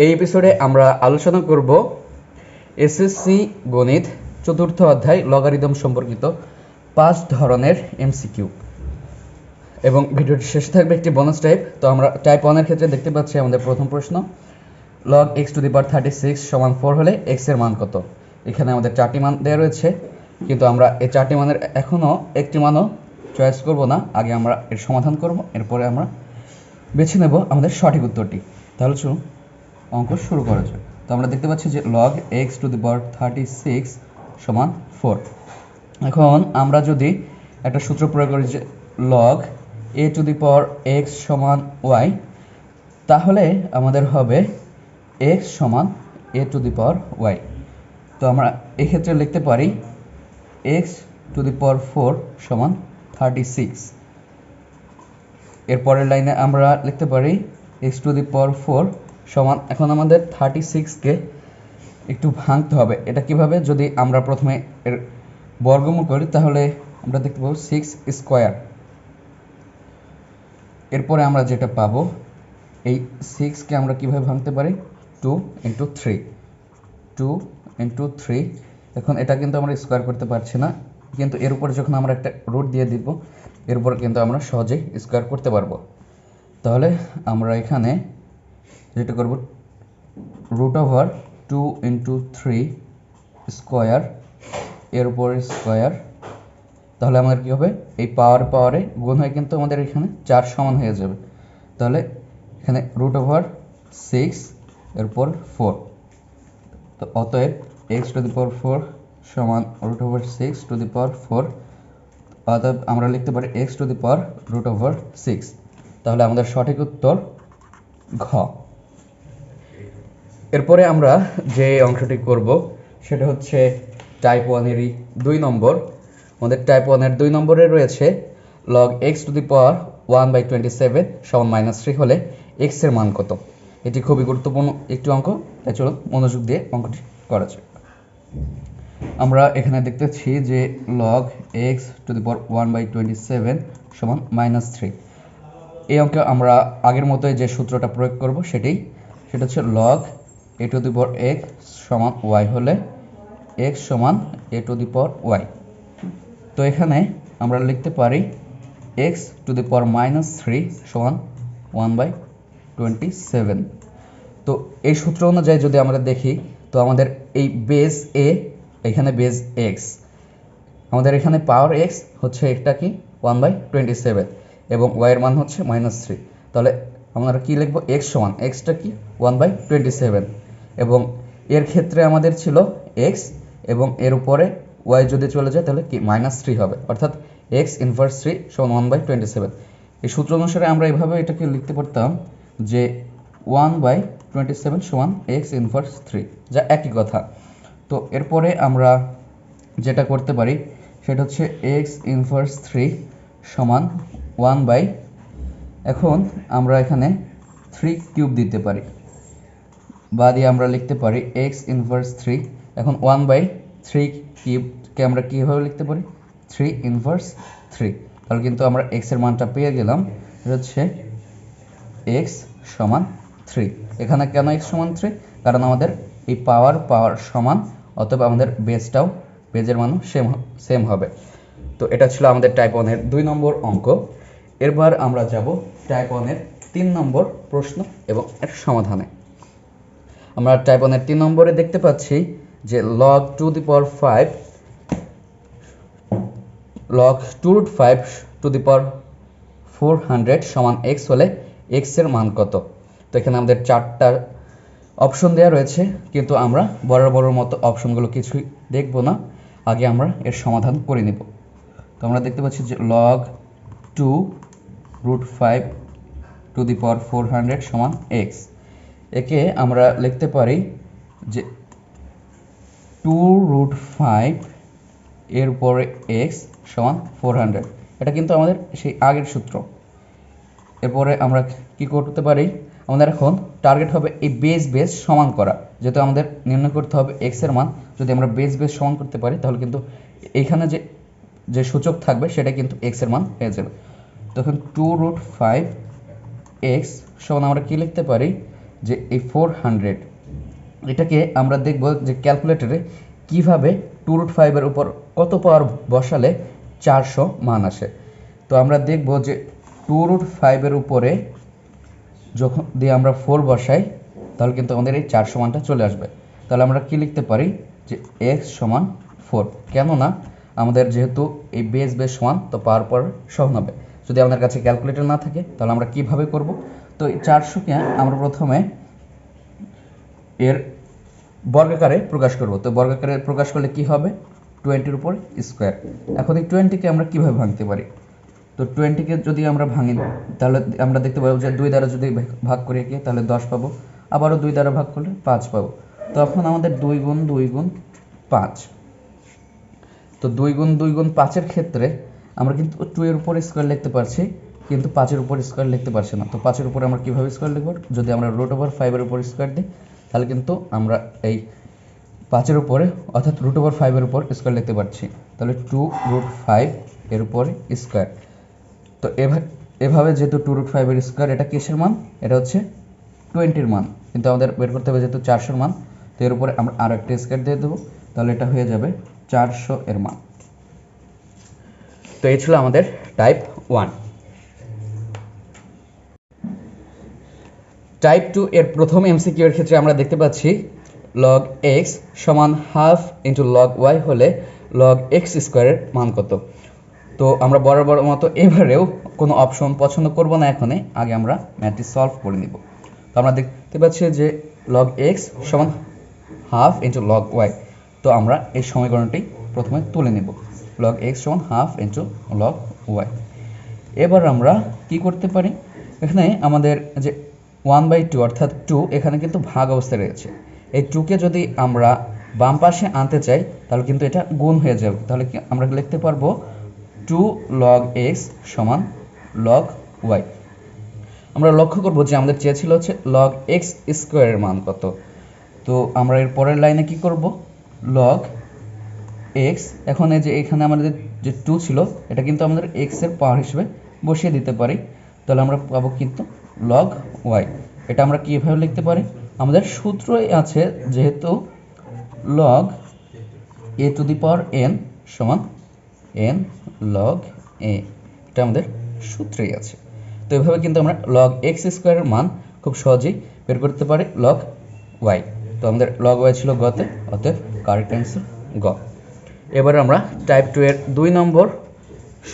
এই এপিসোডে আমরা আলোচনা করব এসএসসি গণিত চতুর্থ অধ্যায় লগারিদম সম্পর্কিত 5 ধরনের এমসিকিউ এবং ভিডিওটি শেষে থাকবে একটি বোনাস টাইপ। তো আমরা টাইপ 1 এর ক্ষেত্রে দেখতে পাচ্ছি আমাদের প্রথম প্রশ্ন, log x টু দি পাওয়ার 36 সমান 4 হলে x এর মান কত। এখানে আমাদের 4টি মান দেওয়া রয়েছে, কিন্তু আমরা এই 4টি মানের এখনো একটি মানও চয়েস করব না, আগে আমরা এর সমাধান করব, এরপরে আমরা বেছে নেব আমাদের সঠিক উত্তরটি। তাহলে চলুন অঙ্ক শুরু করা যাক। তো আমরা দেখতে পাচ্ছি যে log x টু দি পাওয়ার 36 সমান 4। এখন আমরা যদি একটা সূত্র প্রয়োগ করি যে log a to the power x সমান y, তাহলে আমাদের হবে x সমান a to the power y। তো আমরা এক্ষেত্রে লিখতে পারি x টু দি পাওয়ার 4 সমান 36। এরপরের লাইনে আমরা লিখতে পারি x টু দি পাওয়ার 4 সমান, এখন আমাদের 36কে একটু ভাঙতে হবে। এটা কিভাবে, যদি আমরা প্রথমে এর বর্গমূল করি তাহলে আমরা দেখতে পাবো 6 স্কয়ার। এরপরে আমরা যেটা পাবো, এই 6কে আমরা কিভাবে ভাঙতে পারি, 2 ইন্টু 3, 2 ইন্টু 3। এখন এটা কিন্তু আমরা স্কয়ার করতে পারছি না, কিন্তু এর উপরে যখন আমরা একটা রুট দিয়ে দিব, এর উপরে কিন্তু আমরা সহজেই স্কয়ার করতে পারবো। তাহলে আমরা এখানে যেটা করব, রুট ওভার 2 ইন্টু 3 স্কয়ার, এর উপরে স্কয়ার। তাহলে আমাদের কী হবে, এই পাওয়ারে গুণ হয়ে কিন্তু আমাদের এখানে 4 সমান হয়ে যাবে। তাহলে এখানে রুট ওভার 6 এর উপর 4। তো অতএব এক্স টু দি পাওয়ার 4 সমান root over 6 to the power 4। অতএব আমরা লিখতে পারি x to the power root over 6। তাহলে আমাদের সঠিক উত্তর ঘ। এরপরে আমরা যে অংশটি করব সেটা হচ্ছে টাইপ 1-এরই 2 নম্বর। আমাদের টাইপ 1-এর 2 নম্বরে রয়েছে log x টু দি পাওয়ার 1/27 সমান -3 হলে x এর মান কত। এটি খুবই গুরুত্বপূর্ণ একটি অঙ্ক, তাই চলুন মনোযোগ দিয়ে অঙ্কটি করা যাক। আমরা এখানে দেখতেছি যে log x টু দি পাওয়ার 1/27 সমান -3। এই অঙ্কে আমরা আগের মতোই যে সূত্রটা প্রয়োগ করব সেটা হচ্ছে log a to the power x সমান y হলে x সমান a to the power y। তো এখানে আমরা লিখতে পারি x টু দি পাওয়ার -3 সমান 1/27। তো এই সূত্র অনুযায়ী যদি আমরা দেখি, তো আমাদের এই বেস a, এখানে বেস x, আমাদের এখানে পাওয়ার x হচ্ছে একটা কি 1/27 এবং y এর মান হচ্ছে -3। তাহলে আমরা কি লিখব, x সমান, xটা কি 1/27, এবং এর ক্ষেত্রে আমাদের ছিল x এবং এর উপরে y যদি চলে যায় তাহলে কি -3 হবে, অর্থাৎ x ইনভার্স 3 সমান 1/27। এই সূত্র অনুসারে আমরা এইভাবে এটাকে লিখতে পারতাম যে 1/27 সমান x ইনভার্স 3, যা একই কথা। তো এরপরে আমরা যেটা করতে পারি সেটা হচ্ছে x ইনভার্স 3 সমান 1/, এখন আমরা এখানে 3 কিউব দিতে পারি বা দিয়ে আমরা লিখতে পারি x ইনভার্স 3। এখন 1/3 কিউবকে আমরা কীভাবে লিখতে পারি, 3 ইনভার্স 3। তাহলে কিন্তু আমরা x এর মানটা পেয়ে গেলাম, এটা হচ্ছে x সমান 3। এখানে কেন x সমান 3, কারণ আমাদের এই পাওয়ার সমান, অতএব আমাদের বেজের মানও সেম হবে। তো এটা ছিল আমাদের টাইপ 1-এর 2 নম্বর অঙ্ক। এরপর আমরা যাব টাইপ 1-এর 3 নম্বর প্রশ্ন এবং এর সমাধানে। আমরা টাইপ 1-এর 3 নম্বরে দেখতে পাচ্ছি যে log 2 to the power 5 log 2 root 5 to the power 400 সমান x হলে x এর মান কত। তো এখানে আমাদের 4টা অপশন দেওয়া রয়েছে, কিন্তু আমরা বড় মতো অপশনগুলো কিছুই দেখব না, আগে আমরা এর সমাধান করে নিব। তো আমরা দেখতে পাচ্ছি যে log 2 root 5 to the power 400 সমান x। একে আমরা লিখতে পারি যে 2 root 5 এর উপরে x সমান 400। এটা কিন্তু আমাদের সেই আগের সূত্র। এরপরে আমরা কি করতে পারি, আমাদের এখন টার্গেট হবে এই বেস সমান করা, যেহেতু আমাদের নির্ণয় করতে হবে x এর মান। যদি আমরা বেস সমান করতে পারি তাহলে কিন্তু এইখানে যে সূচক থাকবে সেটা কিন্তু x এর মান হয়ে যাবে। তখন 2 root 5 x সমান আমরা কি লিখতে পারি, যে এই 400 এটাকে আমরা দেখব যে ক্যালকুলেটরে কিভাবে 2√5 এর উপর কত পাওয়ার বসালে 400 মান আসে। তো আমরা দেখব যে 2√5 এর উপরে যখন দিয়ে আমরা 4 বসাই তাহলে কিন্তু আমাদের এই 400 মানটা চলে আসবে। তাহলে আমরা কি লিখতে পারি যে x সমান 4, কেননা আমাদের যেহেতু এই বেস সমান তো পাওয়ার পর সমান হবে। যদি আমাদের কাছে ক্যালকুলেটর না থাকে তাহলে আমরা কিভাবে করব, তো এই 400কে আমরা প্রথমে এর বর্গাকারে প্রকাশ করব। তো বর্গাকারে প্রকাশ করলে কি হবে, 20 এর উপর স্কয়ার। এখন এই 20কে আমরা কিভাবে ভাঙতে পারি, তো 20কে যদি আমরা ভাঙি তাহলে আমরা দেখতে পাবো যে 2 দ্বারা যদি ভাগ করি একে তাহলে 10 পাবো, আবারও 2 দ্বারা ভাগ করলে 5 পাবো। তখন আমাদের 2 গুণ 2 গুণ 5, তো 2 গুণ 2 গুণ 5 এর ক্ষেত্রে আমরা কিন্তু 2 এর উপর স্কয়ার লিখতে পারছি কিন্তু 5 এর উপর স্কয়ার লিখতে পারছি না। তো 5 এর উপর আমরা কিভাবে স্কয়ার লিখব, যদি আমরা √5 এর উপর স্কয়ার দিই তাহলে কিন্তু আমরা এই 5 এর উপরে অর্থাৎ √5 এর উপর স্কয়ার লিখতে পারছি। তাহলে 2√5 এর উপর স্কয়ার। তো এভাবে যেহেতু 2√5 এর স্কয়ার, এটা কিসের মান, এটা হচ্ছে 20 এর মান, কিন্তু আমাদের বের করতে হবে যেহেতু 400 এর মান, তো এর উপরে আমরা আরো একটা স্কয়ার দিয়ে দেবো, তাহলে এটা হয়ে যাবে 400 এর মান। তো এই ছিল আমাদের টাইপ 1। টাইপ 2 এর প্রথম এমসিকিউ এর ক্ষেত্রে আমরা দেখতে পাচ্ছি log x সমান হাফ ইন্টু log y হলে log x স্কয়ারের মান কত। তো আমরা বরাবর মতো এবারেও কোনো অপশন পছন্দ করব না, এখানে আগে আমরা ম্যাথটি সলভ করে নিব। তো আমরা দেখতে পাচ্ছি যে log x সমান হাফ ইন্টু log y। তো আমরা এই সমীকরণটি প্রথমে তুলে নেব, log x সমান হাফ ইন্টু log y। এবার আমরা কি করতে পারি, এখানে আমাদের যে 1/2 অর্থাৎ 2 এখানে কিন্তু ভাগ অবস্থায় রয়েছে, এই 2কে যদি আমরা বাম পাশে আনতে চাই তাহলে কিন্তু এটা গুণ হয়ে যাবে। তাহলে কি আমরা লিখতে পারবো 2 log x সমান log y। আমরা লক্ষ্য করব যে আমাদের চেয়েছিল হচ্ছে log x স্কয়ারের মান কত। তো আমরা এর পরের লাইনে কি করব, log x, এখন এই যে এখানে আমাদের যে 2 ছিল এটা কিন্তু আমাদের x এর পাওয়ার হিসেবে বসিয়ে দিতে পারি, তাহলে আমরা পাবো কিন্তু log y। এটা আমরা কিভাবে লিখতে পারি, আমাদের সূত্রই আছে যেহেতু log a to the power n সমান n log a, এটা আমাদের সূত্রেই আছে। তো এভাবে কিন্তু আমরা log x স্কয়ারের মান খুব সহজেই বের করতে পারি log y। তো আমাদের log y ছিল গতে, অতএব কারেক্ট অ্যান্সার গ। এবার আমরা টাইপ 2 এর 2 নম্বর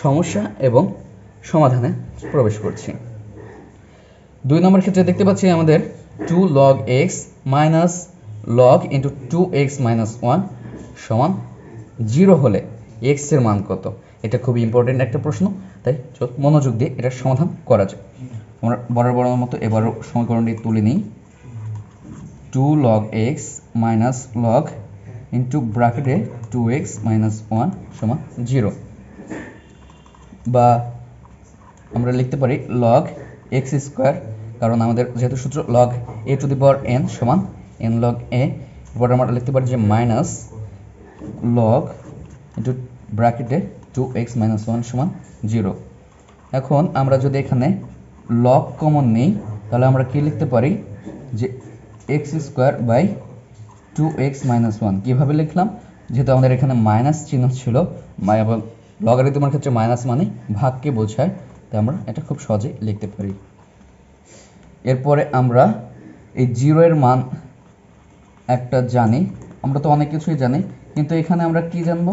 সমস্যা এবং সমাধানে প্রবেশ করছি। 2 নম্বর ক্ষেত্রে দেখতে পাচ্ছি আমাদের 2 log x minus log into 2x minus 1 সমান 0 হলে x এর মান কত। এটা খুবই ইম্পর্টেন্ট একটা প্রশ্ন, তাই মনোযোগ দিয়ে এটার সমাধান করা যায়। আমরা বরাবর মতো এবারও সমীকরণটি তুলে নিই, 2 log x minus log into ব্র্যাকেটে 2x মাইনাস 1 সমান 0, বা আমরা লিখতে পারি log x স্কয়ার, কারণ আমাদের যেহেতু সূত্র log a to the power n সমান n log a। এরপর আমরা লিখতে পারি যে মাইনাস log ইন্টু ব্র্যাকেটে 2x মাইনাস 1 সমান 0। এখন আমরা যদি এখানে log কমন নেই তাহলে আমরা কি লিখতে পারি যে x square by 2x minus 1। কীভাবে লিখলাম, যেহেতু আমাদের এখানে মাইনাস চিহ্ন ছিল এবং লগারিদমের ক্ষেত্রে মাইনাস মানে ভাগকে বোঝায়, তাই আমরা এটা খুব সহজেই লিখতে পারি। এরপরে আমরা এই 0 এর মান একটা জানি, আমরা তো অনেক কিছুই জানি, কিন্তু এখানে আমরা কি জানবো,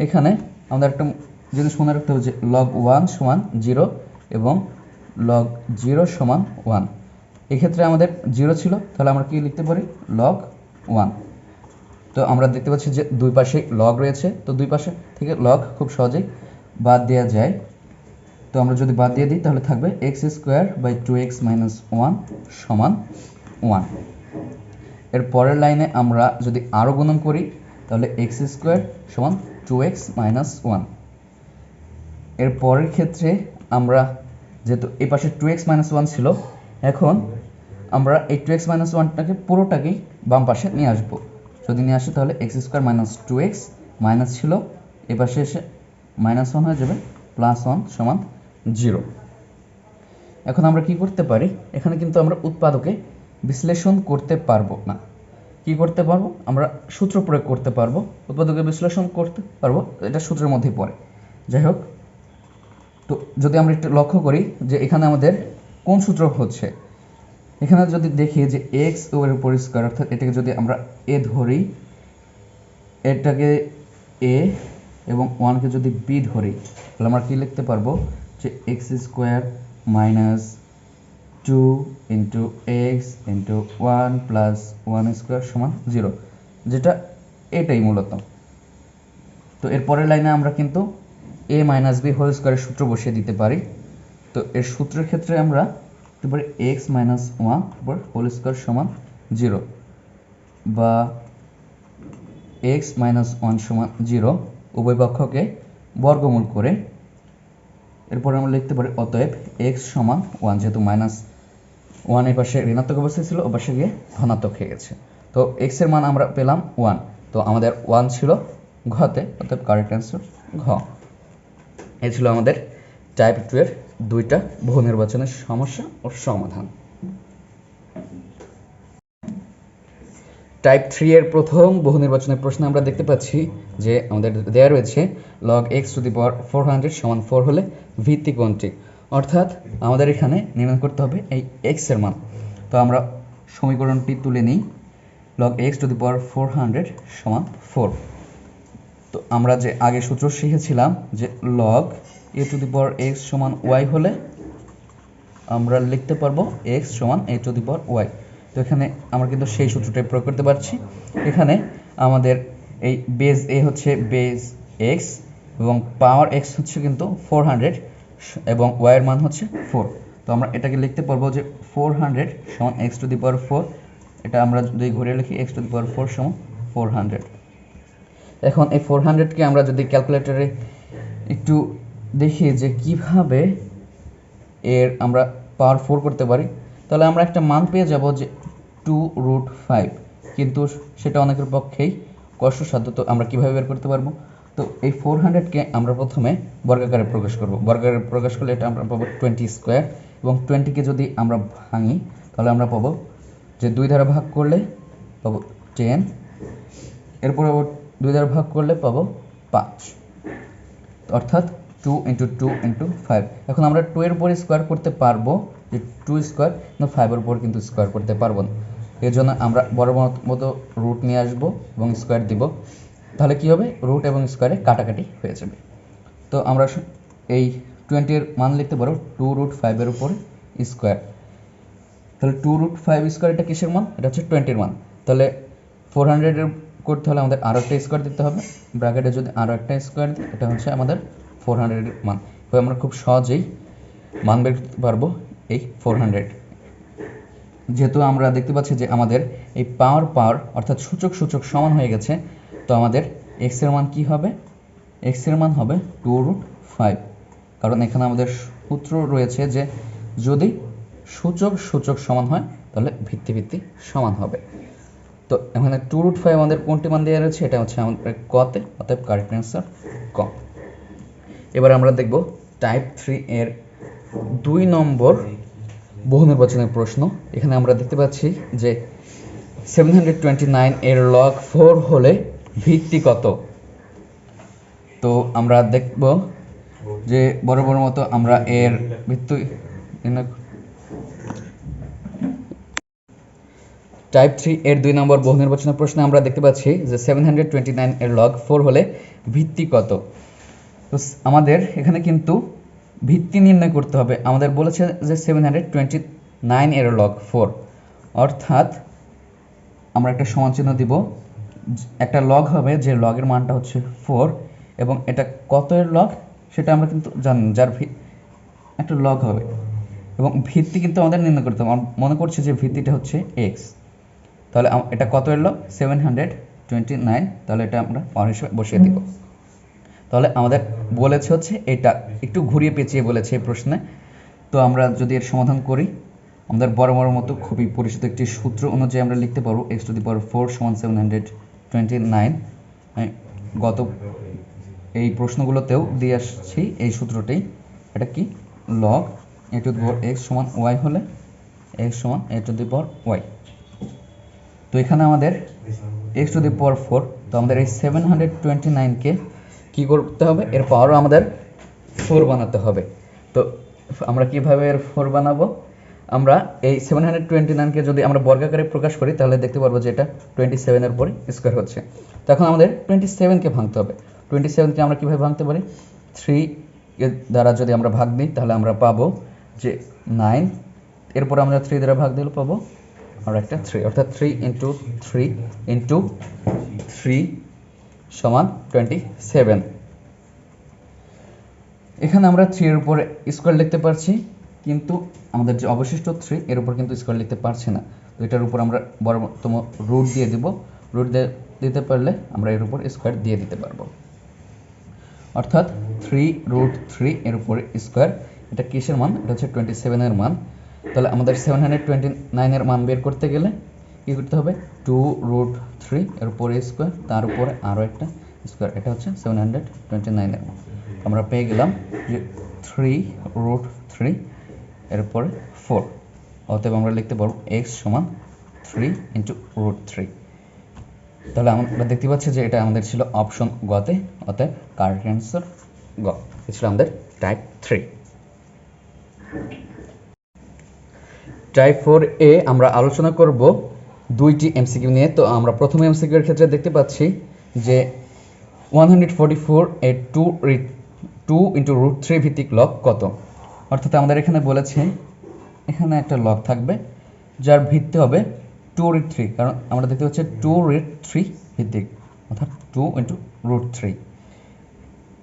এখানে আমাদের একটা জিনিস মনে রাখতে হবে যে log 1 সমান 0 এবং log 0 সমান 1। এক্ষেত্রে আমাদের 0 ছিল, তাহলে আমরা কি লিখতে পারি log 1। তো আমরা দেখতে পাচ্ছি যে দুই পাশে log রয়েছে, তো দুই পাশে থেকে log খুব সহজেই বাদ দেওয়া যায়। তো আমরা যদি বাদ দিয়ে দিই তাহলে থাকবে x square by 2x minus 1 সমান 1। এর পরের লাইনে আমরা যদি আরও গুণন করি তাহলে x স্কয়ার সমান 2x মাইনাস 1। এর পরের ক্ষেত্রে আমরা যেহেতু এই পাশে 2x মাইনাস 1 ছিল, এখন আমরা এই 2x মাইনাস 1টাকে পুরোটাকেই বাম পাশে নিয়ে আসবো। যদি নিয়ে আসি তাহলে x square minus 2x minus ছিল, এ পাশে এসে মাইনাস 1 হয়ে যাবে, প্লাস 1 সমান 0। এখন আমরা কি করতে পারি, এখানে কিন্তু আমরা উৎপাদকে বিশ্লেষণ করতে পারবো না। কি করতে পারবো? আমরা সূত্র প্রয়োগ করতে পারবো, উৎপাদকে বিশ্লেষণ করতে পারবো, এটা সূত্রের মধ্যেই পড়ে। যাই হোক, তো যদি আমরা একটু লক্ষ্য করি যে এখানে আমাদের কোন সূত্র হচ্ছে, এখানে যদি দেখি যে এক্স এর উপর স্কয়ার, অর্থাৎ এটাকে যদি আমরা এ ধরি, এটাকে এ এবং ওয়ানকে যদি বি ধরি, তাহলে আমরা কি লিখতে পারবো যে x square minus 2 into x into 1 plus 1 square সমান 0, যেটা এটাই মূলত। তো এর পরের লাইনে আমরা কিন্তু এ মাইনাস বি হোল স্কোয়ারের সূত্র বসিয়ে দিতে পারি। তো এর সূত্রের ক্ষেত্রে আমরা দিতে পারি এক্স মাইনাস 1 হোল স্কোয়ার সমান 0, বা এক্স মাইনাস 1 সমান 0, উভয় পক্ষকে বর্গমূল করে এরপরে আমরা লিখতে পারি অতএব এক্স সমান 1, যেহেতু মাইনাস 1 এর পাশে ঋণাত্মক অবস্থায় ছিল, ও পাশে গিয়ে ধনাত্মক হয়ে গেছে। তো এক্স এর মান আমরা পেলাম 1, তো আমাদের 1 ছিল ঘতে, অতএব কারেক্ট অ্যান্সার ঘ। এই ছিল আমাদের টাইপ 2 এর দুইটা বহু নির্বাচনের সমস্যা ও সমাধান। টাইপ 3 এর প্রথম বহু নির্বাচনের প্রশ্নে আমরা দেখতে পাচ্ছি যে আমাদের দেয়া রয়েছে log x to the power 400 সমান 4 হলে ভিত্তি কোনটি, অর্থাৎ আমাদের এখানে নির্ণয় করতে হবে এই x এর মান। তো আমরা সমীকরণটি তুলে নিই, log x to the power 400 সমান 4। তো আমরা যে আগে সূত্র শিখেছিলাম যে log a to the power x সমান y হলে আমরা লিখতে পারবো x সমান a to the power y। তো এখানে আমরা কিন্তু সেই সূত্রটাই প্রয়োগ করতে পারছি। এখানে আমাদের এই বেস a হচ্ছে বেস x এবং পাওয়ার x হচ্ছে কিন্তু 400 এবং y এর মান হচ্ছে 4। তো আমরা এটাকে লিখতে পারবো যে 400 সমান x টু দি পাওয়ার 4, এটা আমরা যদি ঘুরিয়ে লিখি x টু দি পাওয়ার 4 সমান 400। এখন এই 400 কে আমরা যদি ক্যালকুলেটরে একটু দেখি যে কিভাবে এর আমরা পাওয়ার 4 করতে পারি, তাহলে আমরা একটা মান পেয়ে যাব যে 2√5, কিন্তু সেটা অনেকের পক্ষেই কষ্টসাধ্য। তো আমরা কিভাবে বের করতে পারবো? তো এই 400 কে আমরা প্রথমে বর্গাকারে প্রকাশ করব। বর্গাকারে প্রকাশ করলে এটা আমরা পাবো 20 স্কোয়ার, এবং 20 কে যদি আমরা ভাঙি তাহলে আমরা পাবো যে 2 দ্বারা ভাগ করলে পাবো 10, এরপর 2 দ্বারা ভাগ করলে পাবো 5, অর্থাৎ 2 ইন্টু 2 ইন্টু 5। এখন আমরা 2 এর উপর স্কোয়ার করতে পারবো যে 2 স্কোয়ার, কিন্তু 5 এর উপর কিন্তু স্কোয়ার করতে পারবো না। এর জন্য আমরা বড় মতো রুট নিয়ে আসবো এবং স্কোয়ার দিব, তাহলে কি হবে? রুট এবং স্কোয়ারে কাটাকাটি হয়ে যাবে। তো আমরা এই 20 এর মান লিখতে পারো 2√5 এর উপর স্কোয়ার। তাহলে 2√5 স্কোয়ার এটা কিসের মান? এটা হচ্ছে 20 এর মান। তাহলে 400 এর করতে হলে আমাদের আরও একটা স্কোয়ার দিতে হবে, ব্র্যাকেটে যদি আরও একটা স্কোয়ার দিই, এটা হচ্ছে আমাদের 400 এর মান। তো আমরা খুব সহজেই মান বের করতে পারবো এই 400। যেহেতু আমরা দেখতে পাচ্ছি যে আমাদের এই পাওয়ার অর্থাৎ সূচক সমান হয়ে গেছে, তো আমাদের x এর মান কি হবে? x এর মান হবে 2√5, কারণ এখানে আমাদের সূত্র রয়েছে যে যদি সূচক সমান হয় তাহলে ভিত্তি সমান হবে। তো এখানে 2√5 আমাদের কোনটি মান দেওয়া রয়েছে? এটা হচ্ছে আমাদের কতে, অতএব কারেক্ট অ্যান্সার ক। এবার আমরা দেখব টাইপ 3 এর 2 নম্বর বহু নির্বাচনের প্রশ্ন। এখানে আমরা দেখতে পাচ্ছি যে 729 এর log 4 হলে ভিত্তি কত? তো আমরা দেখব যে বড় মতো আমরা এর ভিত্তি টাইপ 3 এর 2 নম্বর বহু নির্বাচনের প্রশ্নে আমরা দেখতে পাচ্ছি যে 729 এর log 4 হলে ভিত্তি কত। তো আমাদের এখানে কিন্তু ভিত্তি নির্ণয় করতে হবে। আমাদের বলেছে যে 729 এর log 4, অর্থাৎ আমরা একটা সমানচিহ্ন দিব, একটা লগ হবে যে লগের মানটা হচ্ছে 4, এবং এটা কত এর লগ সেটা আমরা কিন্তু জানি, যার একটা লগ হবে, এবং ভিত্তি কিন্তু আমাদের নির্ণয় করতে হবে। মনে করছি যে ভিত্তিটা হচ্ছে x, তাহলে এটা কত এর লগ? 729, তাহলে এটা আমরা পাওয়ার হিসেবে বসিয়ে দিব। তাহলে আমাদের বলেছে হচ্ছে এটা, একটু ঘুরিয়ে পেঁচিয়ে বলেছে এই প্রশ্নে। তো আমরা যদি এর সমাধান করি, আমাদের বড় মতো খুবই পরিচিত একটি সূত্র অনুযায়ী আমরা লিখতে পারবো x টু দি পাওয়ার 4 সমান 729। গত এই প্রশ্নগুলোতেও দিয়ে আসছি এই সূত্রটাই। এটা কি? log a to the power x সমান y হলে এক্স সমান এ টু দি পাওয়ার ওয়াই। তো এখানে আমাদের এক্স টু দি পাওয়ার 4, তো আমাদের এই 729কে কী করতে হবে, এর পাওয়ারও আমাদের 4 বানাতে হবে। তো আমরা কিভাবে এর 4 বানাবো, আমরা এই 729কে যদি আমরা বর্গাকারে প্রকাশ করি তাহলে দেখতে পারবো যে এটা 27 এর পরে স্কোয়ার হচ্ছে। তো এখন আমাদের 27কে ভাঙতে হবে। 27কে আমরা কীভাবে ভাঙতে পারি, 3 এর দ্বারা যদি আমরা ভাগ দিই তাহলে আমরা পাবো যে 9, এরপর আমরা 3 দ্বারা ভাগ দিলে পাবো আর একটা 3, অর্থাৎ 3 ইন্টু 3 ইন্টু 3 সমান 27। এখানে আমরা 3 এর উপরে স্কোয়ার লিখতে পারছি, কিন্তু আমাদের যে অবশিষ্ট 3 এর উপর কিন্তু স্কোয়ার লিখতে পারছি না। তো এটার উপর আমরা বড়তম রুট দিয়ে দিব, রুট দিতে পারলে আমরা এর উপর স্কোয়ার দিয়ে দিতে পারবো, অর্থাৎ 3√3 এর উপরে স্কোয়ার। এটা কিসের মান, এটা হচ্ছে 27 এর মান। তাহলে আমাদের 729 এর মান বের করতে গেলে কী করতে হবে, 2√3 এর উপরে স্কোয়ার, তার উপরে আরও একটা স্কোয়ার, এটা হচ্ছে 729 এর মান। আমরা পেয়ে গেলাম যে 3√3 এর উপরে 4, অতএব আমরা লিখতে পারবো x সমান 3 ইন্টু √3। তাহলে আমরা দেখতে পাচ্ছি যে এটা আমাদের ছিল অপশন গতে, অতএব কারেক্ট অ্যান্সার গ। এটা ছিল আমাদের টাইপ 3। টাইপ 4 এ আমরা আলোচনা করব 2টি এমসিকিউ নিয়ে। তো আমরা প্রথম এমসিকিউ এর ক্ষেত্রে দেখতে পাচ্ছি যে 144 এর 2 ইন্টু √3 ভিত্তিক লগ কত। অর্থাৎ আমাদের এখানে বলেছে এখানে একটা লগ থাকবে যার ভিত্তি হবে 2√3, কারণ আমরা দেখতে পাচ্ছি 2√3 ভিত্তিক, অর্থাৎ 2 ইন্টু √3,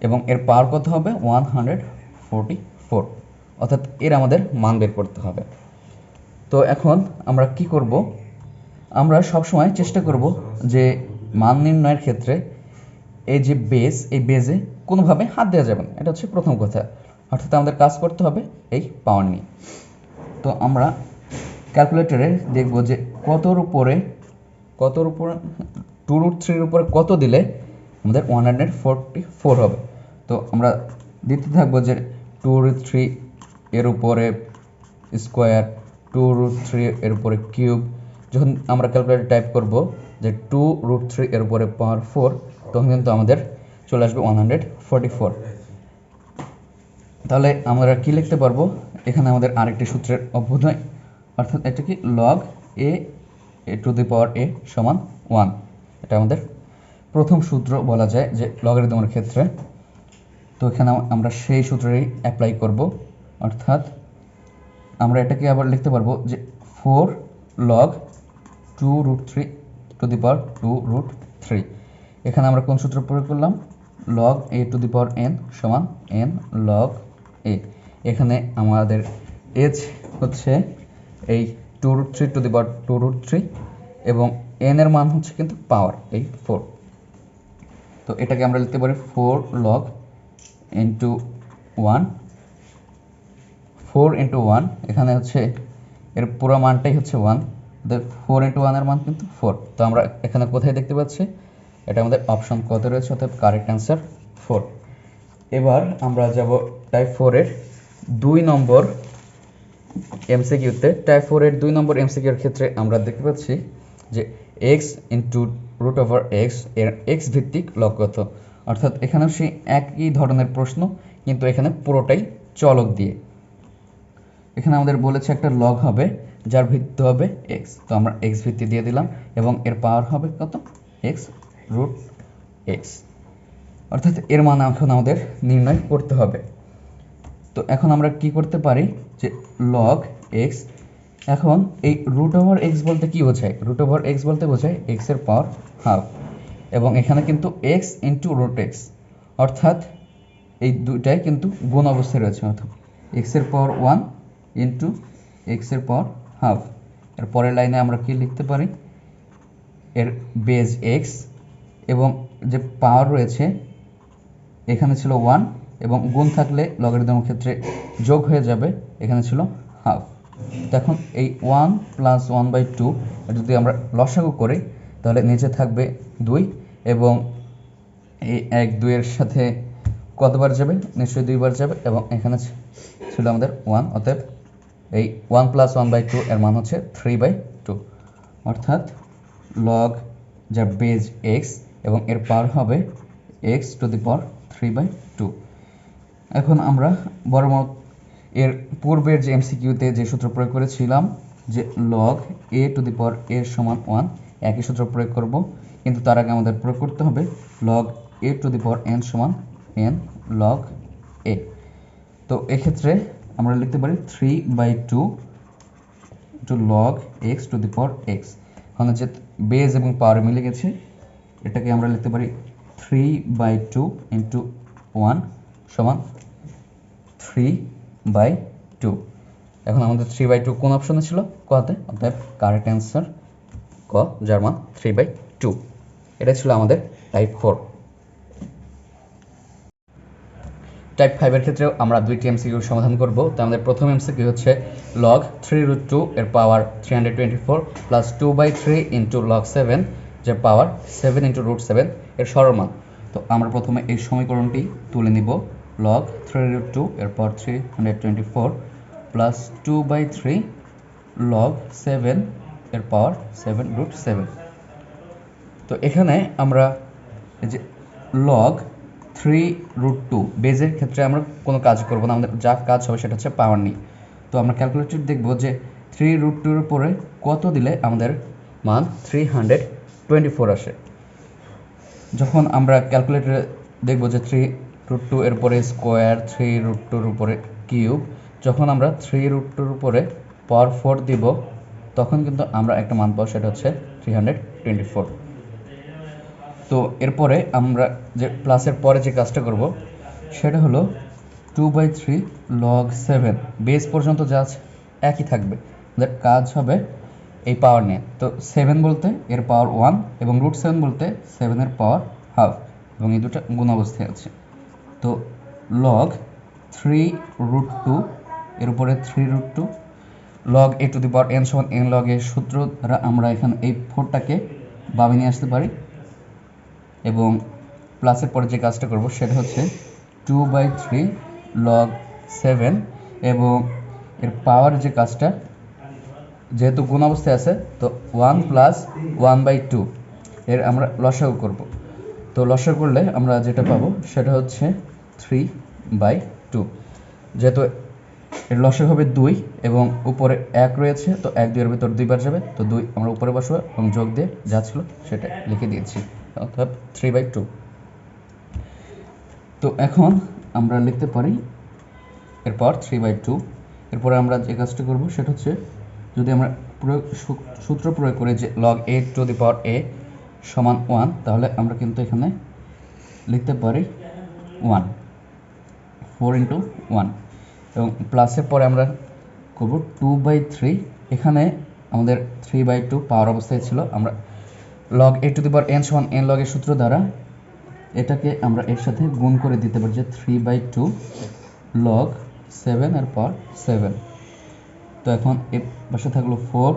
এবং এর পাওয়ার কত হবে 144, অর্থাৎ এর আমাদের মান বের করতে হবে। তো এখন আমরা কি করব, আমরা সবসময় চেষ্টা করব যে মান নির্ণয়ের ক্ষেত্রে এই যে বেস, এই বেজে কোনোভাবে হাত দেওয়া যাবে না, এটা হচ্ছে প্রথম কথা। অর্থাৎ আমাদের কাজ করতে হবে এই পাওয়ার নিয়ে। তো আমরা ক্যালকুলেটরে দেখব যে কতর উপরে 2√3 এর উপরে কত দিলে আমাদের 144 হবে। তো আমরা দিতে থাকবো যে 2√3 এর উপরে স্কোয়ার, 2√3 এর উপরে কিউব। যখন আমরা ক্যালকুলেটর টাইপ করব যে 2√3 এর উপরে পাওয়ার 4, তখন কিন্তু আমাদের চলে আসবে 144। তাহলে আমরা কি লিখতে পারবো, এখানে আমাদের আরেকটি সূত্রের অভ্যুদয়, অর্থাৎ এটা কি লগ এ টু দি পাওয়ার এ সমান 1। এটা আমাদের প্রথম সূত্র বলা যায় যে লগারিদমের ক্ষেত্রে। তো এখানে আমরা সেই সূত্রই অ্যাপ্লাই করব, অর্থাৎ আমরা এটাকে আবার লিখতে পারবো যে 4 লগ 2√3 টু দি পাওয়ার 2√3। এখানে আমরা কোন সূত্র প্রয়োগ করলাম, log A two the power N সমান এন লগ এ। এখানে আমাদের এজ হচ্ছে এই 2√3 টু দি পাওয়ার 2√3, এবং এন এর মান হচ্ছে কিন্তু পাওয়ার এই 4। তো এটাকে আমরা লিখতে পারি 4 লগ ইন্টু 1, 4 ইন্টু 1, এখানে হচ্ছে এর পুরো মানটাই হচ্ছে 1, 4 ইন্টু 1 এর মান কিন্তু 4। তো আমরা এখানে কোথায় দেখতে পাচ্ছি, এটা আমাদের অপশন কত রয়েছে, অর্থাৎ কারেক্ট অ্যান্সার 4। এবার আমরা যাব টাইপ 4 এর 2 নম্বর এমসিকিউতে। টাইপ 4 এর 2 নম্বর এমসিকিউর ক্ষেত্রে আমরা দেখতে পাচ্ছি যে x ইন্টু √x এর x ভিত্তিক লগ কত। অর্থাৎ এখানেও সেই একই ধরনের প্রশ্ন, কিন্তু এখানে পুরোটাই চলক দিয়ে। এখানে আমাদের বলেছে একটা লগ হবে যার ভিত্তি হবে x, তো আমরা x ভিত্তি দিয়ে দিলাম, এবং এর পাওয়ার হবে কত, x√x, অর্থাৎ এর মান এখন আমাদের নির্ণয় করতে হবে। তো এখন আমরা কি করতে পারি যে লগ x, এখন এই √x বলতে কি বোঝায়, √x বলতে বোঝায় x এর পাওয়ার হাফ, এবং এখানে কিন্তু x ইন্টু √x, অর্থাৎ এই দুইটাই কিন্তু গুণ অবস্থায় রয়েছে, অর্থাৎ x এর পাওয়ার 1 ইন্টু x এর পাওয়ার হাফ। এর পরের লাইনে আমরা কি লিখতে পারি, এর বেজ x, এবং যে পাওয়ার রয়েছে এখানে ছিল 1, এবং গুণ থাকলে লগারিদমের ক্ষেত্রে যোগ হয়ে যাবে, এখানে ছিল হাফ। এখন এই 1 প্লাস 1/2 যদি আমরা লসাগু করি তাহলে নিচে থাকবে 2, এবং এই 1 2 এর সাথে কতবার যাবে, নিশ্চয়ই 2 বার যাবে, এবং এখানে ছিল আমাদের 1, অতএব এই 1 + 1/2 এর মান হচ্ছে 3/2, অর্থাৎ লগ যার বেজ x এবং এর পাওয়ার হবে x⁻³ এখন আমরা বরাবর এর পূর্বের যে এমসিকিউতে যে সূত্র প্রয়োগ করেছিলাম যে log a to the power a সমান 1, একই সূত্র প্রয়োগ করব, কিন্তু তার আগে আমাদের প্রয়োগ করতে হবে log a to the power n সমান n লগ a। তো এক্ষেত্রে আমরা লিখতে পারি 3/2 to log x to the power x। এখানে যে বেজ এবং পাওয়ার মিলে গেছে, এটাকে আমরা লিখতে পারি 3/2 ইন্টু 1 সমান 3/2। এখন আমাদের 3/2 কোন অপশনে ছিল? কতে, অর্থাৎ কারেক্ট অ্যান্সার ক, যার মান 3/2। এটা ছিল আমাদের টাইপ 4। টাইপ 5 এর ক্ষেত্রেও আমরা দুইটি এমসিকিউ সমাধান করব। তো আমাদের প্রথম এমসিকিউ হচ্ছে লগ 3√2 এর পাওয়ার 324 প্লাস 2/3 ইন্টু লগ 7 যে পাওয়ার 7 ইন্টু √7 এর সরলমান। তো আমরা প্রথমে এই সমীকরণটি তুলে নিব। লগ 3√2 এর পাওয়ার 324 প্লাস 2/3 লগ 7 এর পাওয়ার 7√7। তো এখানে আমরা এই যে লগ 3√2 বেজের ক্ষেত্রে আমরা কোনো কাজ করব না, আমাদের যা কাজ হবে সেটা হচ্ছে পাওয়ার নিয়ে। তো আমরা ক্যালকুলেটর দেখব যে 3√2 এর উপরে কত দিলে আমাদের মান 324 আসে। যখন আমরা ক্যালকুলেটরে দেখব যে 3√2 এর উপরে স্কোয়ার, 3√2 এর উপরে কিউব, যখন আমরা 3√2 এর উপরে পাওয়ার 4 দিব তখন কিন্তু আমরা একটা মান পাবো, সেটা হচ্ছে 324। তো এরপরে আমরা যে প্লাসের পরে যে কাজটা করব সেটা হলো 2/3 লগ 7 বেস পর্যন্ত যা একই থাকবে, আমাদের কাজ হবে এই পাওয়ার নিয়ে। তো 7 বলতে এর পাওয়ার 1 এবং √7 বলতে 7 এর পাওয়ার হাফ, এবং এই দুটো গুণ অবস্থায় আছে। তো লগ 3√2 এর উপরে 3√2 log a to the power n সমান n লগ a সূত্র দ্বারা আমরা এখানে এই 4টাকে বামে নিয়ে আসতে পারি, এবং প্লাসের পরে যে কাজটা করব সেটা হচ্ছে 2/3 লগ 7 এবং এর পাওয়ার যে কাজটা, যেহেতু গুণ অবস্থায় আছে তো 1 + 1/2 এর আমরা লসাগু করব। তো লসাগু করলে আমরা যেটা পাবো সেটা হচ্ছে 3/2। যেহেতু এর লসাগু হবে 2 এবং উপরে 1 রয়েছে, তো 1 2 এর ভিতর 2 বার যাবে, তো 2 আমরা উপরে বসাবো এবং যোগ দিয়ে যা ছিল সেটা লিখে দিয়েছি, অর্থাৎ 3/2। তো এখন আমরা লিখতে পারি এরপর 3/2। এরপরে আমরা যে কাজটা করব সেটা হচ্ছে যদি আমরা সূত্র প্রয়োগ করি যে log a to the power a সমান 1, তাহলে আমরা কিন্তু এখানে লিখতে পারি 1 4 ইন্টু 1, এবং প্লাসের পরে আমরা করব 2/3। এখানে আমাদের 3/2 পাওয়ার অবস্থায় ছিল, আমরা log a to the power n সমান n লগ এর সূত্র দ্বারা এটাকে আমরা এর সাথে গুণ করে দিতে পারি যে 3/2 লগ 7 এর পাওয়ার 7। তো এখন এর পাশে থাকলো 4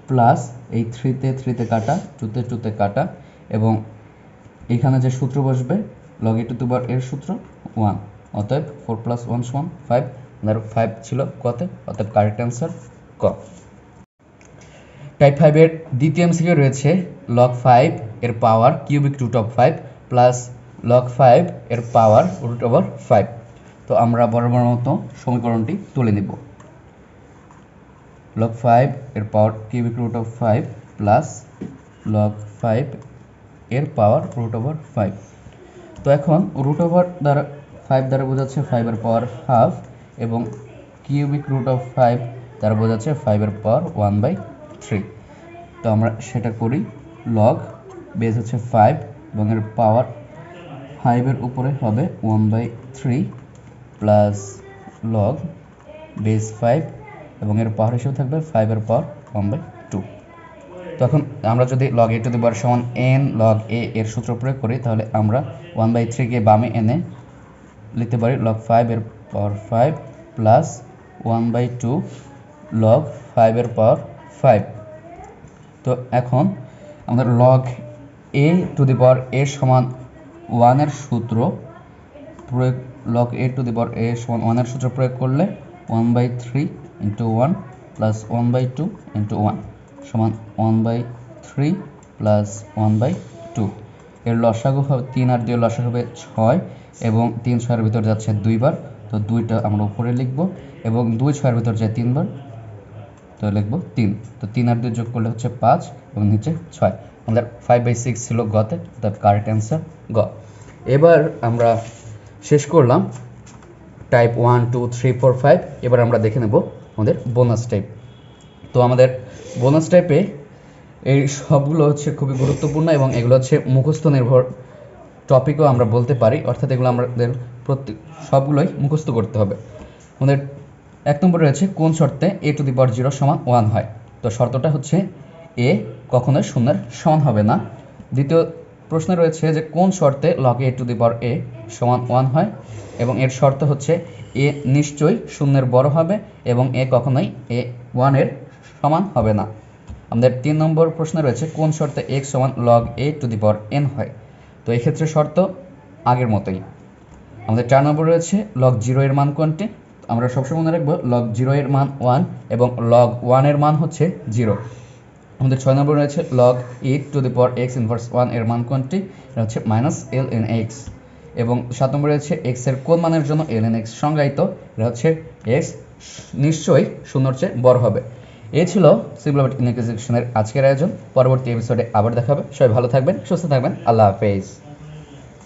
প্লাস এই 3 তে কাটা, 2 তে কাটা, এবং এখানে যে সূত্র বসবে লগ a টু দি পাওয়ার এর সূত্র 1, অতএব 4 + 1 সমান 5, আর 5 ছিল কতে, অতএব কারেক্ট অ্যান্সার ক। টাইপ 5 এর দ্বিতীয় এমসিকিউ রয়েছে লগ 5 এর power cubic root of 5 plus log 5 এর পাওয়ার √5। তো আমরা বরাবর মতো সমীকরণটি তুলে নিব। লগ 5 এর power cubic root of 5 plus log 5 এর পাওয়ার √5। তো এখন √5 দ্বারা বোঝাচ্ছে 5 এর পাওয়ার হাফ, এবং কিউবিক রুট অফ 5 দ্বারা বোঝাচ্ছে 5 এর পাওয়ার 1/3। তো আমরা সেটা করি। লগ বেস হচ্ছে 5 এবং এর পাওয়ার 5 এর উপরে হবে 1/3 প্লাস লগ বেস 5 এবং এর পাওয়ার হিসেবে থাকবে 5 এর পাওয়ার 1/2। তখন আমরা যদি লগ a টু দি পাওয়ার সমান n লগ a এর সূত্র প্রয়োগ করি, তাহলে আমরা 1/3 কে বামে এনে লিখতে পারি লগ 5 এর পাওয়ার 5 প্লাস 1/2 লগ 5 এর পাওয়ার 5। তো এখন আমাদের log a to the power a সমান 1 এর সূত্র প্রয়োগ, log a to the power a সমান 1 এর সূত্র প্রয়োগ করলে 1/3 ইন্টু 1 প্লাস 1/2 ইন্টু 1 সমান 1/3 প্লাস 1/2। এর লসাগু হবে 3 আর 2 লসাগু হবে 6 এবং 3 6 এর ভিতর যাচ্ছে 2 বার, তো 2টা আমরা উপরে লিখব এবং 2 6 এর ভিতর যায় 3 বার, তো লিখব 3। তো 3 আর 2 যোগ করলে হচ্ছে 5 এবং নিচে 6। আমাদের 5/6 ছিল গতে, অর্থাৎ কারেক্ট অ্যান্সার গ। এবার আমরা শেষ করলাম টাইপ 1 2 3 4 5। এবার আমরা দেখে নেব আমাদের বোনাস টাইপ। তো আমাদের বোনাস টাইপে এই সবগুলো হচ্ছে খুবই গুরুত্বপূর্ণ এবং এগুলো হচ্ছে মুখস্থ নির্ভর টপিকও আমরা বলতে পারি, অর্থাৎ এগুলো আমাদের সবগুলোই মুখস্থ করতে হবে। আমাদের 1 নম্বরে রয়েছে কোন শর্তে a⁴ সমান 1 হয়। তো শর্তটা হচ্ছে a কখনোই শূন্যের সমান হবে না। দ্বিতীয় প্রশ্নে রয়েছে যে কোন শর্তে log a⁴ সমান 1 হয়, এবং এর শর্ত হচ্ছে a নিশ্চয়ই শূন্যের বড় হবে এবং a কখনোই a1 এর সমান হবে না। আমাদের 3 নম্বর প্রশ্নে রয়েছে কোন শর্তে x সমান log a⁴n হয়। তো এই ক্ষেত্রে শর্ত আগের মতোই। আমাদের 4 নম্বর রয়েছে log 0 এর মান কোনটি। আমরা সবসময় মনে রাখবো log 0 এর মান 1 এবং log 1 এর মান হচ্ছে 0। আমাদের 6 নম্বর রয়েছে log e⁴x ইনভার্স 1 এর মান কোনটি, এটা হচ্ছে -ln x। এবং 7 নম্বর রয়েছে x এর কোন মানের জন্য ln x সংজ্ঞায়িত, এটা হচ্ছে x নিশ্চয়ই শূন্যর চেয়ে বড় হবে। এই ছিল সিম্পল ইন্টিগ্রেশনের আজকের আয়োজন। পরবর্তী এপিসোডে আবার দেখা হবে। সবাই ভালো থাকবেন, সুস্থ থাকবেন। আল্লাহ হাফেজ।